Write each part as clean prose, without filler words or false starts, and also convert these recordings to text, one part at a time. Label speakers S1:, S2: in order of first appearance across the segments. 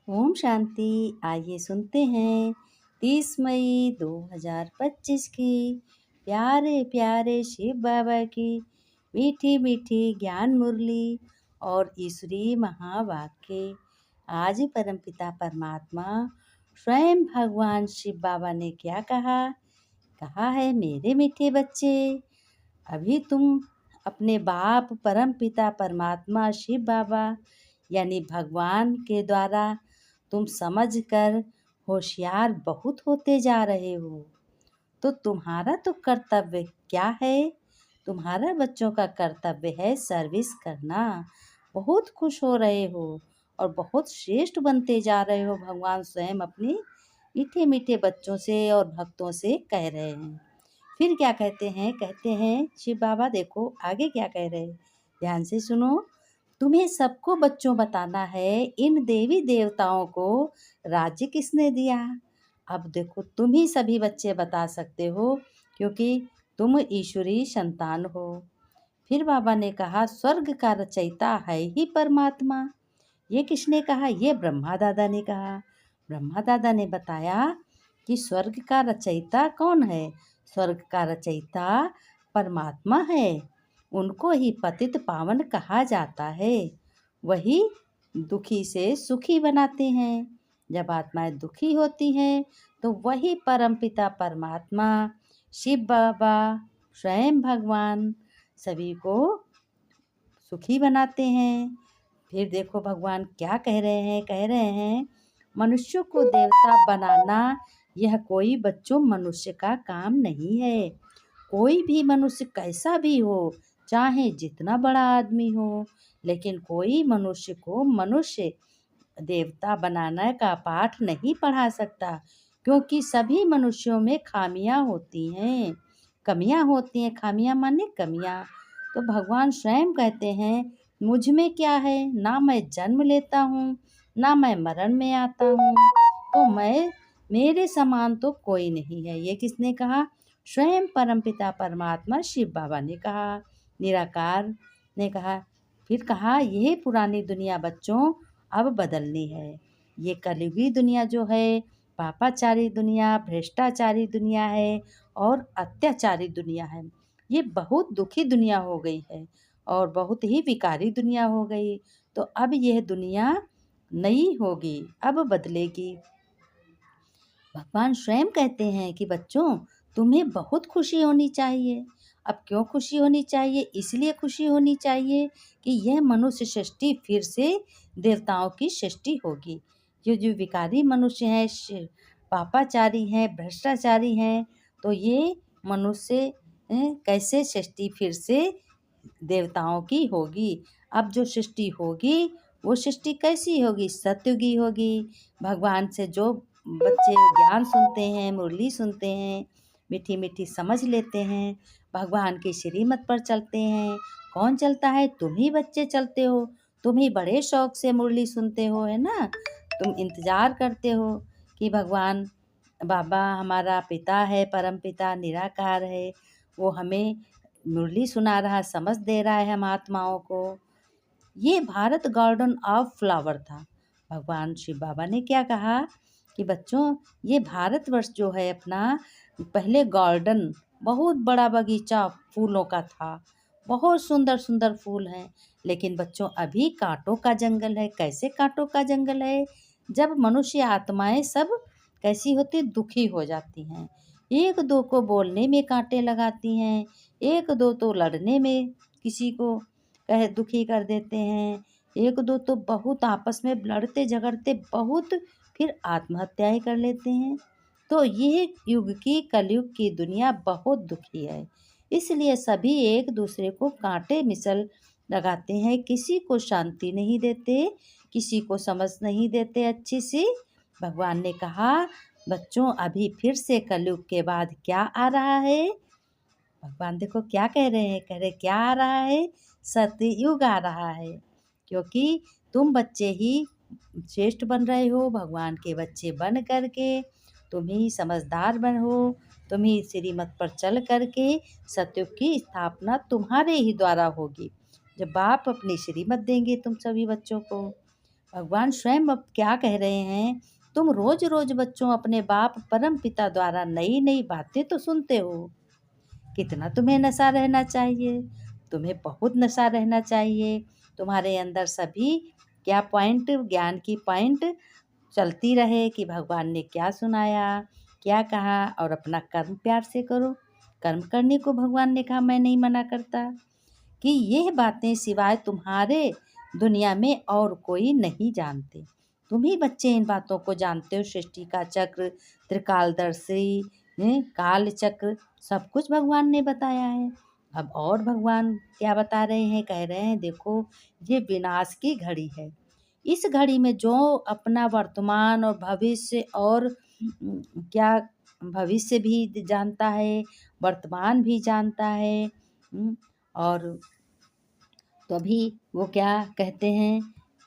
S1: ओम शांति। आइए सुनते हैं 30 मई 2025 की प्यारे प्यारे शिव बाबा की मीठी मीठी ज्ञान मुरली और ईश्वरीय महावाक्य। आज परमपिता परमात्मा स्वयं भगवान शिव बाबा ने क्या कहा? कहा है, मेरे मीठे बच्चे, अभी तुम अपने बाप परमपिता परमात्मा शिव बाबा यानी भगवान के द्वारा तुम समझकर होशियार बहुत होते जा रहे हो। तो तुम्हारा तो कर्तव्य क्या है? तुम्हारा बच्चों का कर्तव्य है सर्विस करना। बहुत खुश हो रहे हो और बहुत श्रेष्ठ बनते जा रहे हो। भगवान स्वयं अपने मीठे मीठे बच्चों से और भक्तों से कह रहे हैं। फिर क्या कहते हैं? कहते हैं शिव बाबा, देखो आगे क्या कह रहे हैं, ध्यान से सुनो। तुम्हें सबको बच्चों बताना है इन देवी देवताओं को राज्य किसने दिया। अब देखो तुम ही सभी बच्चे बता सकते हो क्योंकि तुम ईश्वरीय संतान हो। फिर बाबा ने कहा, स्वर्ग का रचयिता है ही परमात्मा। ये किसने कहा? ये ब्रह्मा दादा ने कहा। ब्रह्मा दादा ने बताया कि स्वर्ग का रचयिता कौन है? स्वर्ग का रचयिता परमात्मा है। उनको ही पतित पावन कहा जाता है। वही दुखी से सुखी बनाते हैं। जब आत्माएं दुखी होती हैं तो वही परमपिता परमात्मा शिव बाबा स्वयं भगवान सभी को सुखी बनाते हैं। फिर देखो भगवान क्या कह रहे हैं? कह रहे हैं, मनुष्य को देवता बनाना यह कोई बच्चों मनुष्य का काम नहीं है। कोई भी मनुष्य कैसा भी हो, चाहे जितना बड़ा आदमी हो, लेकिन कोई मनुष्य को मनुष्य देवता बनाने का पाठ नहीं पढ़ा सकता, क्योंकि सभी मनुष्यों में खामियां होती हैं, कमियां होती हैं। खामियां माने कमियां। तो भगवान स्वयं कहते हैं, मुझ में क्या है? ना मैं जन्म लेता हूँ, ना मैं मरण में आता हूँ, तो मेरे समान तो कोई नहीं है। ये किसने कहा? स्वयं परमपिता परमात्मा शिव बाबा ने कहा, निराकार ने कहा। फिर कहा, यह पुरानी दुनिया बच्चों अब बदलनी है। ये कलयुगी दुनिया जो है, पापाचारी दुनिया, भ्रष्टाचारी दुनिया है और अत्याचारी दुनिया है। ये बहुत दुखी दुनिया हो गई है और बहुत ही विकारी दुनिया हो गई। तो अब यह दुनिया नई होगी, अब बदलेगी। भगवान स्वयं कहते हैं कि बच्चों, तुम्हें बहुत खुशी होनी चाहिए। अब क्यों खुशी होनी चाहिए? इसलिए खुशी होनी चाहिए कि यह मनुष्य सृष्टि फिर से देवताओं की सृष्टि होगी। ये जो विकारी मनुष्य हैं, पापाचारी हैं, भ्रष्टाचारी हैं, तो ये मनुष्य कैसे सृष्टि फिर से देवताओं की होगी। अब जो सृष्टि होगी वो सृष्टि कैसी होगी? सत्युगी होगी। भगवान से जो बच्चे ज्ञान सुनते हैं, मुरली सुनते हैं, मीठी मीठी समझ लेते हैं, भगवान की श्रीमत पर चलते हैं। कौन चलता है? तुम ही बच्चे चलते हो। तुम ही बड़े शौक से मुरली सुनते हो, है ना? तुम इंतजार करते हो कि भगवान बाबा हमारा पिता है, परम पिता निराकार है, वो हमें मुरली सुना रहा, समझ दे रहा है हम आत्माओं को। ये भारत गार्डन ऑफ फ्लावर था। भगवान शिव बाबा ने क्या कहा कि बच्चों, ये भारतवर्ष जो है अपना, पहले गार्डन, बहुत बड़ा बगीचा फूलों का था, बहुत सुंदर सुंदर फूल हैं। लेकिन बच्चों अभी कांटों का जंगल है। कैसे कांटों का जंगल है? जब मनुष्य आत्माएं सब कैसी होती, दुखी हो जाती हैं। एक दो को बोलने में कांटे लगाती हैं, एक दो तो लड़ने में किसी को कह दुखी कर देते हैं, एक दो तो बहुत आपस में लड़ते झगड़ते बहुत फिर आत्महत्याएं कर लेते हैं। तो ये युग की कलयुग की दुनिया बहुत दुखी है। इसलिए सभी एक दूसरे को कांटे मिसल लगाते हैं, किसी को शांति नहीं देते, किसी को समझ नहीं देते अच्छी सी। भगवान ने कहा, बच्चों अभी फिर से कलयुग के बाद क्या आ रहा है? भगवान देखो क्या कह रहे हैं, कह रहे क्या आ रहा है? सतयुग आ रहा है। क्योंकि तुम बच्चे ही श्रेष्ठ बन रहे हो, भगवान के बच्चे बन करके तुम ही समझदार बन हो, तुम ही श्रीमत पर चल करके सतयुग की स्थापना तुम्हारे ही द्वारा होगी। जब बाप अपनी श्रीमत देंगे तुम सभी बच्चों को। भगवान स्वयं अब क्या कह रहे हैं, तुम रोज रोज बच्चों अपने बाप परम पिता द्वारा नई नई बातें तो सुनते हो। कितना तुम्हें नशा रहना चाहिए, तुम्हें बहुत नशा रहना चाहिए। तुम्हारे अंदर सभी क्या पॉइंट, ज्ञान की पॉइंट चलती रहे कि भगवान ने क्या सुनाया, क्या कहा, और अपना कर्म प्यार से करो। कर्म करने को भगवान ने कहा, मैं नहीं मना करता। कि यह बातें सिवाय तुम्हारे दुनिया में और कोई नहीं जानते। तुम ही बच्चे इन बातों को जानते हो। सृष्टि का चक्र, त्रिकालदर्शी, काल चक्र, सब कुछ भगवान ने बताया है। अब और भगवान क्या बता रहे हैं, कह रहे हैं देखो, ये विनाश की घड़ी है। इस घड़ी में जो अपना वर्तमान और भविष्य और क्या भविष्य भी जानता है, वर्तमान भी जानता है, और तभी वो क्या कहते हैं,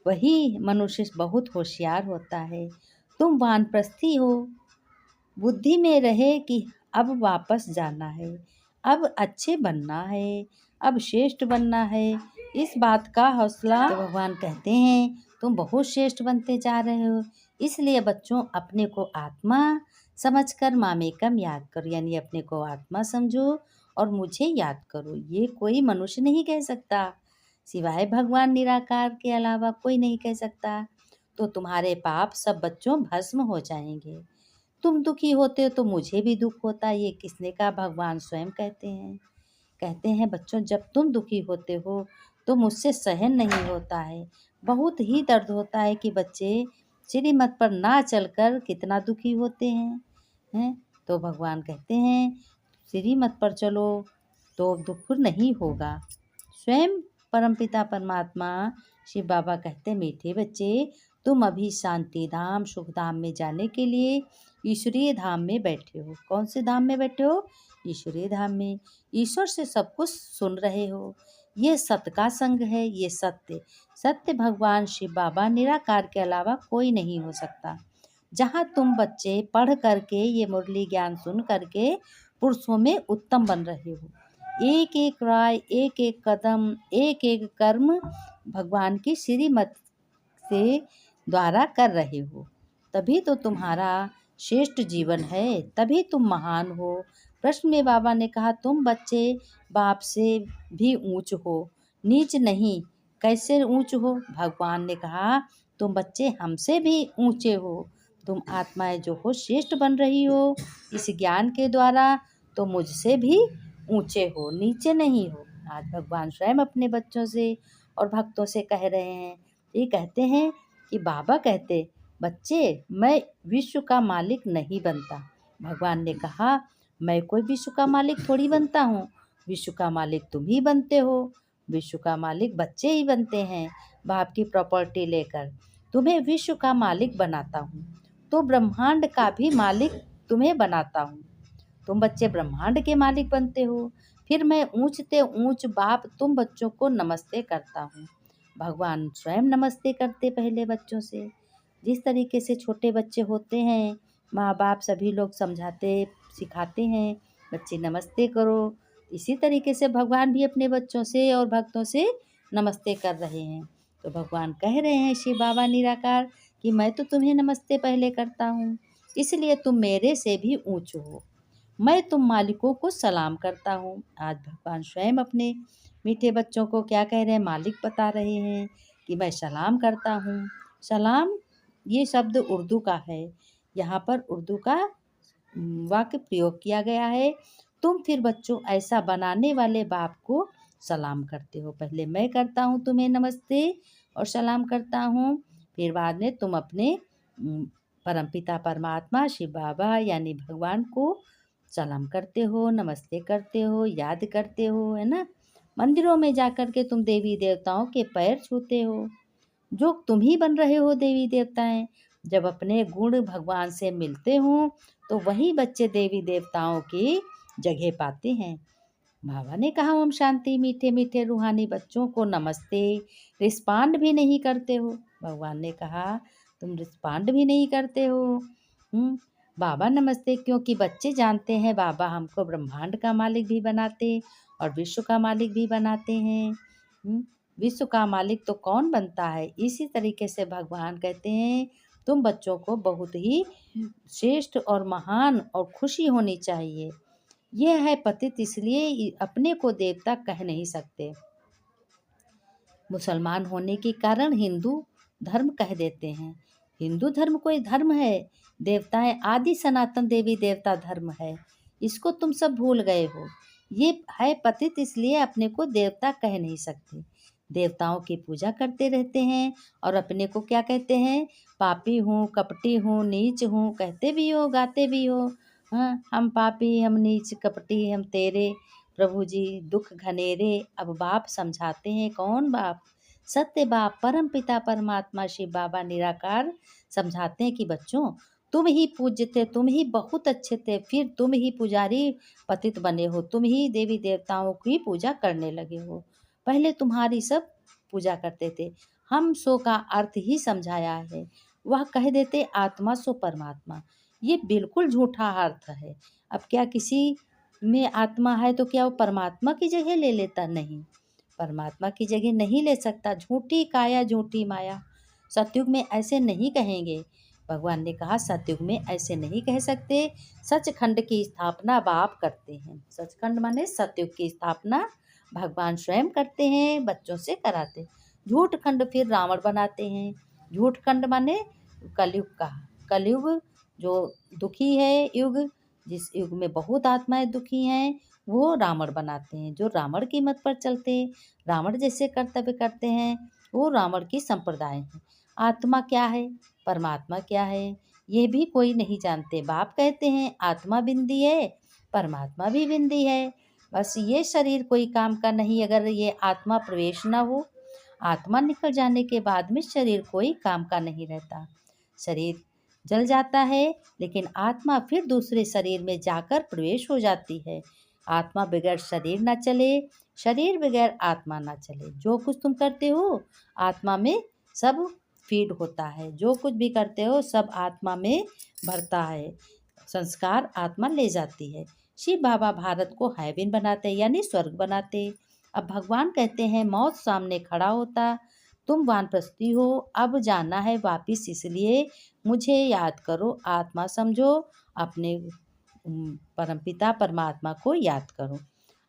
S1: वही मनुष्य बहुत होशियार होता है। तुम वानप्रस्थी हो, बुद्धि में रहे कि अब वापस जाना है, अब अच्छे बनना है, अब श्रेष्ठ बनना है। इस बात का हौसला तो भगवान कहते हैं तुम बहुत श्रेष्ठ बनते जा रहे हो। इसलिए बच्चों, अपने को आत्मा समझकर मामेकम याद करो, यानी अपने को आत्मा समझो और मुझे याद करो। ये कोई मनुष्य नहीं कह सकता, सिवाय भगवान निराकार के अलावा कोई नहीं कह सकता। तो तुम्हारे पाप सब बच्चों भस्म हो जाएंगे। तुम दुखी होते हो तो मुझे भी दुख होता है। ये किसने कहा, भगवान स्वयं कहते हैं। कहते हैं बच्चों, जब तुम दुखी होते हो तो मुझसे सहन नहीं होता है। बहुत ही दर्द होता है कि बच्चे श्रीमत पर ना चलकर कितना दुखी होते हैं। तो भगवान कहते हैं श्रीमत पर चलो तो दुख नहीं होगा। स्वयं परमपिता परमात्मा शिव बाबा कहते, मीठे बच्चे, तुम अभी शांति धाम, सुख धाम में जाने के लिए ईश्वरीय धाम में बैठे हो। कौन से धाम में बैठे हो? ईश्वरीय धाम में। ईश्वर से सब कुछ सुन रहे हो। ये सत्य का संग है, ये सत्य। सत्य भगवान शिव बाबा निराकार के अलावा कोई नहीं हो सकता। जहाँ तुम बच्चे पढ़ करके, ये मुरली ज्ञान सुन करके पुरुषों में उत्तम बन रहे हो। एक एक राय, एक एक कदम, एक एक कर्म भगवान की श्रीमत से द्वारा कर रहे हो। तभी तो तुम्हारा श्रेष्ठ जीवन है, तभी तुम महान हो। प्रश्न में बाबा ने कहा, तुम बच्चे बाप से भी ऊंच हो, नीच नहीं। कैसे ऊंच हो? भगवान ने कहा, तुम बच्चे हमसे भी ऊंचे हो। तुम आत्माएं जो हो श्रेष्ठ बन रही हो इस ज्ञान के द्वारा, तो मुझसे भी ऊंचे हो, नीचे नहीं हो। आज भगवान स्वयं अपने बच्चों से और भक्तों से कह रहे हैं। ये कहते हैं कि बाबा कहते, बच्चे, मैं विश्व का मालिक नहीं बनता। भगवान ने कहा, मैं कोई विश्व का मालिक थोड़ी बनता हूँ। विश्व का मालिक तुम ही बनते हो। विश्व का मालिक बच्चे ही बनते हैं, बाप की प्रॉपर्टी लेकर। तुम्हें विश्व का मालिक बनाता हूँ तो ब्रह्मांड का भी मालिक तुम्हें बनाता हूँ। तुम बच्चे ब्रह्मांड के मालिक बनते हो। फिर मैं ऊंचते ऊंच बाप तुम बच्चों को नमस्ते करता हूँ। भगवान स्वयं नमस्ते करते पहले बच्चों से। जिस तरीके से छोटे बच्चे होते हैं, माँ बाप सभी लोग समझाते सिखाते हैं, बच्चे नमस्ते करो। इसी तरीके से भगवान भी अपने बच्चों से और भक्तों से नमस्ते कर रहे हैं। तो भगवान कह रहे हैं शिव बाबा निराकार कि मैं तो तुम्हें नमस्ते पहले करता हूँ, इसलिए तुम मेरे से भी ऊंच हो। मैं तुम मालिकों को सलाम करता हूँ। आज भगवान स्वयं अपने मीठे बच्चों को क्या कह रहे हैं, मालिक बता रहे हैं कि मैं सलाम करता हूँ। सलाम ये शब्द उर्दू का है। यहाँ पर उर्दू का वाक्य प्रयोग किया गया है। तुम फिर बच्चों ऐसा बनाने वाले बाप को सलाम करते हो। पहले मैं करता हूँ तुम्हें नमस्ते और सलाम करता हूँ, फिर बाद में तुम अपने परमपिता परमात्मा शिव बाबा यानी भगवान को सलाम करते हो, नमस्ते करते हो, याद करते हो, है ना। मंदिरों में जाकर के तुम देवी देवताओं के पैर छूते हो, जो तुम ही बन रहे हो देवी देवताएं। जब अपने गुण भगवान से मिलते हो तो वही बच्चे देवी देवताओं की जगह पाते हैं। बाबा ने कहा, ओम शांति। मीठे मीठे रूहानी बच्चों को नमस्ते। रिस्पांड भी नहीं करते हो। भगवान ने कहा, तुम रिस्पांड भी नहीं करते हो। बाबा नमस्ते, क्योंकि बच्चे जानते हैं बाबा हमको ब्रह्मांड का मालिक भी बनाते और विश्व का मालिक भी बनाते हैं। विश्व का मालिक तो कौन बनता है। इसी तरीके से भगवान कहते हैं तुम बच्चों को बहुत ही श्रेष्ठ और महान और खुशी होनी चाहिए। यह है पतित, इसलिए अपने को देवता कह नहीं सकते। मुसलमान होने के कारण हिंदू धर्म कह देते हैं। हिंदू धर्म कोई धर्म है? देवताएं आदि सनातन देवी देवता धर्म है। इसको तुम सब भूल गए हो। ये है पतित, इसलिए अपने को देवता कह नहीं सकते। देवताओं की पूजा करते रहते हैं और अपने को क्या कहते हैं? पापी हूँ, कपटी हूँ, नीच हूँ, कहते भी हो, गाते भी हो। हाँ, हम पापी, हम नीच, कपटी, हम तेरे प्रभु जी दुख घनेरे। अब बाप समझाते हैं। कौन बाप? सत्य बाप, परम पिता परमात्मा शिव बाबा निराकार समझाते हैं कि बच्चों तुम ही पूज्य थे, तुम ही बहुत अच्छे थे, फिर तुम ही पुजारी पतित बने हो, तुम ही देवी देवताओं की पूजा करने लगे हो। पहले तुम्हारी सब पूजा करते थे। हम सो का अर्थ ही समझाया है। वह कह देते आत्मा सो परमात्मा। ये बिल्कुल झूठा अर्थ है। अब क्या किसी में आत्मा है तो क्या वो परमात्मा की जगह ले लेता? नहीं, परमात्मा की जगह नहीं ले सकता। झूठी काया झूठी माया। सतयुग में ऐसे नहीं कहेंगे। भगवान ने कहा सतयुग में ऐसे नहीं कह सकते। सचखंड की स्थापना बाप करते हैं। सचखंड माने सतयुग की स्थापना भगवान स्वयं करते हैं, बच्चों से कराते। झूठ खंड फिर रावण बनाते हैं। झूठ खंड माने कलयुग का। कलयुग जो दुखी है युग, जिस युग में बहुत आत्माएं दुखी हैं, वो रावण बनाते हैं। जो रावण की मत पर चलते, रावण जैसे कर्तव्य करते हैं, वो रावण की संप्रदाय है। आत्मा क्या है, परमात्मा क्या है, ये भी कोई नहीं जानते। बाप कहते हैं आत्मा बिंदी है, परमात्मा भी बिंदी है। बस ये शरीर कोई काम का नहीं अगर ये आत्मा प्रवेश ना हो। आत्मा निकल जाने के बाद में शरीर कोई काम का नहीं रहता। शरीर जल जाता है, लेकिन आत्मा फिर दूसरे शरीर में जाकर प्रवेश हो जाती है। आत्मा बगैर शरीर ना चले, शरीर बगैर आत्मा ना चले। जो कुछ तुम करते हो आत्मा में सब फीड होता है। जो कुछ भी करते हो सब आत्मा में भरता है। संस्कार आत्मा ले जाती है। शिव बाबा भारत को हेवन बनाते यानी स्वर्ग बनाते। अब भगवान कहते हैं मौत सामने खड़ा होता, तुम वानप्रस्थी हो, अब जाना है वापिस, इसलिए मुझे याद करो, आत्मा समझो, अपने परमपिता परमात्मा को याद करो।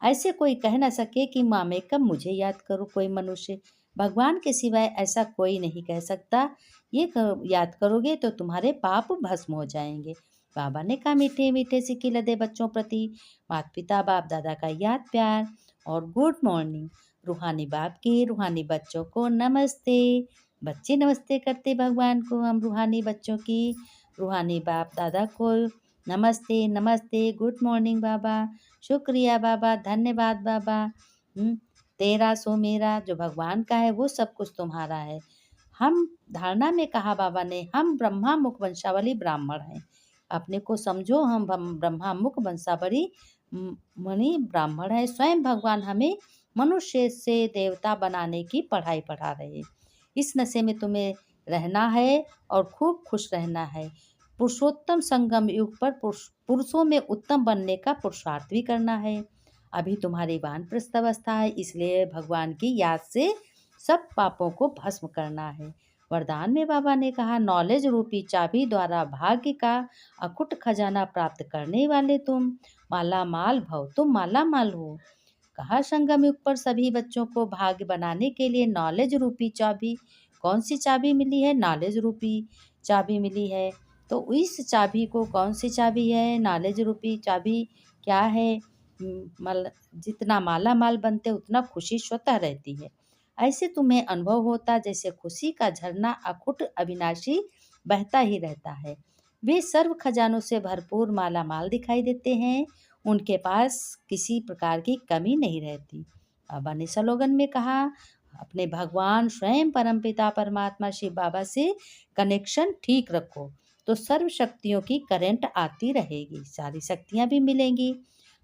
S1: ऐसे कोई कह न सके कि माँ मैं कब मुझे याद करो। कोई मनुष्य भगवान के सिवाय ऐसा कोई नहीं कह सकता। ये याद करोगे तो तुम्हारे पाप भस्म हो जाएंगे। बाबा ने कहा मीठे मीठे सिक्के लदे बच्चों प्रति माता पिता बाप दादा का याद प्यार और गुड मॉर्निंग। रूहानी बाप की रूहानी बच्चों को नमस्ते। बच्चे नमस्ते करते भगवान को, हम रूहानी बच्चों की रूहानी बाप दादा को नमस्ते नमस्ते, गुड मॉर्निंग बाबा, शुक्रिया बाबा, धन्यवाद बाबा। तेरा सो मेरा, जो भगवान का है वो सब कुछ तुम्हारा है। हम धारणा में कहा बाबा ने हम ब्रह्मा मुख वंशावली ब्राह्मण हैं। अपने को समझो हम ब्रह्मा मुख वंशावली मणि ब्राह्मण है। स्वयं भगवान हमें मनुष्य से देवता बनाने की पढ़ाई पढ़ा रहे हैं। इस नशे में तुम्हें रहना है और खूब खुश रहना है। पुरुषोत्तम संगम युग पर पुरुषों में उत्तम बनने का पुरुषार्थ भी करना है। अभी तुम्हारी वानप्रस्थ अवस्था है, इसलिए भगवान की याद से सब पापों को भस्म करना है। वरदान में बाबा ने कहा नॉलेज रूपी चाबी द्वारा भाग्य का अकुट खजाना प्राप्त करने वाले तुम माला माल भव, तुम माला माल हो। कहा संगम युग पर सभी बच्चों को भाग्य बनाने के लिए नॉलेज रूपी चाबी। कौन सी चाबी मिली है? नॉलेज रूपी चाबी मिली है। तो इस चाबी को, कौन सी चाबी है? नॉलेज रूपी चाबी क्या है? जितना माला माल बनते उतना खुशी स्वतः रहती है। ऐसे तुम्हें अनुभव होता जैसे खुशी का झरना अकुट अविनाशी बहता ही रहता है। वे सर्व खजानों से भरपूर माला माल दिखाई देते हैं। उनके पास किसी प्रकार की कमी नहीं रहती। बाबा ने स्लोगन में कहा अपने भगवान स्वयं परमपिता परमात्मा शिव बाबा से कनेक्शन ठीक रखो तो सर्व शक्तियों की करंट आती रहेगी, सारी शक्तियाँ भी मिलेंगी,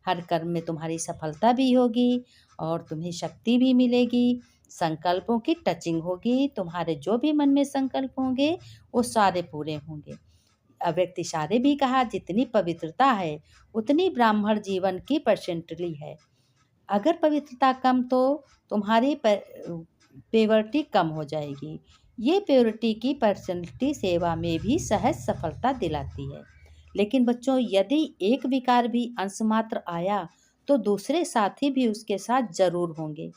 S1: हर कर्म में तुम्हारी सफलता भी होगी और तुम्हें शक्ति भी मिलेगी। संकल्पों की टचिंग होगी, तुम्हारे जो भी मन में संकल्प होंगे वो सारे पूरे होंगे। अव्यक्त इशारे भी कहा जितनी पवित्रता है उतनी ब्राह्मण जीवन की परसेंटली है। अगर पवित्रता कम तो तुम्हारी प्योरिटी कम हो जाएगी। ये प्योरिटी की पर्सनैलिटी सेवा में भी सहज सफलता दिलाती है। लेकिन बच्चों, यदि एक विकार भी अंश मात्र आया तो दूसरे साथी भी उसके साथ जरूर होंगे।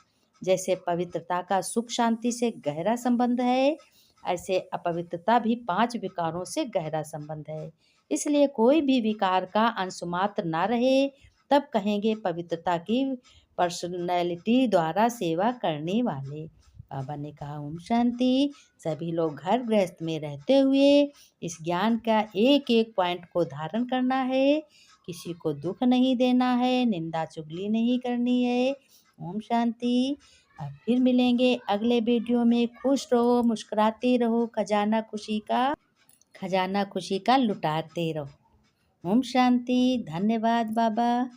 S1: जैसे पवित्रता का सुख शांति से गहरा संबंध है, ऐसे अपवित्रता भी 5 विकारों से गहरा संबंध है। इसलिए कोई भी विकार का अंश मात्र ना रहे, तब कहेंगे पवित्रता की पर्सनैलिटी द्वारा सेवा करने वाले। बाबा ने कहा, ओम शांति। सभी लोग घर गृहस्थ में रहते हुए इस ज्ञान का एक एक पॉइंट को धारण करना है। किसी को दुख नहीं देना है, निंदा चुगली नहीं करनी है। ओम शांति। अब फिर मिलेंगे अगले वीडियो में। खुश रहो, मुस्कुराते रहो, खजाना खुशी का लुटाते रहो। ओम शांति। धन्यवाद बाबा।